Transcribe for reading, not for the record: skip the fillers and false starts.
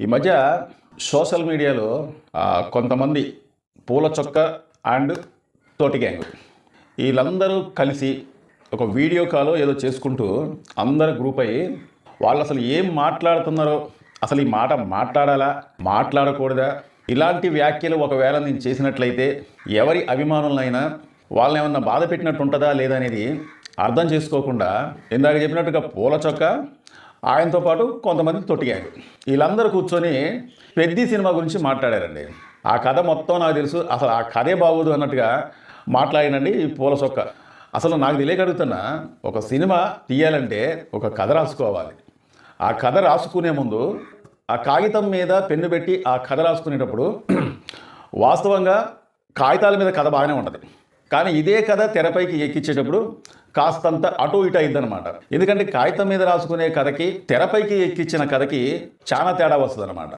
ఈ మధ్య సోషల్ మీడియాలో కొంతమంది పూల చొక్క అండ్ తోటి గ్యాంగ్ వీళ్ళందరూ కలిసి ఒక వీడియో కాల్ ఏదో చేసుకుంటూ అందరు గ్రూప్ అయ్యి వాళ్ళు అసలు ఏం మాట్లాడుతున్నారో, అసలు ఈ మాట మాట్లాడాలా మాట్లాడకూడదా, ఇలాంటి వ్యాఖ్యలు ఒకవేళ నేను చేసినట్లయితే ఎవరి అభిమానులైనా వాళ్ళని ఏమన్నా బాధ పెట్టినట్టు ఉంటుందా లేదా అనేది అర్థం చేసుకోకుండా ఇందాక చెప్పినట్టుగా పూల చొక్క ఆయనతో పాటు కొంతమంది తొట్టిగారు వీళ్ళందరూ కూర్చొని పెద్ద సినిమా గురించి మాట్లాడారండి. ఆ కథ మొత్తం నాకు తెలుసు, అసలు ఆ కథే బాగోదు అన్నట్టుగా మాట్లాడినండి ఈ పూల చొక్క. అసలు నాకు తెలియగలుగుతున్నా, ఒక సినిమా తీయాలంటే ఒక కథ రాసుకోవాలి. ఆ కథ రాసుకునే ముందు ఆ కాగితం మీద పెన్ను పెట్టి ఆ కథ రాసుకునేటప్పుడు వాస్తవంగా కాగితాల మీద కథ బాగానే ఉంటుంది, కానీ ఇదే కథ తెరపైకి ఎక్కించేటప్పుడు కాస్తంత అటు ఇటు అయిద్దనమాట. ఎందుకంటే కాగితం మీద రాసుకునే కథకి తెరపైకి ఎక్కించిన కథకి చాలా తేడా వస్తుంది అనమాట.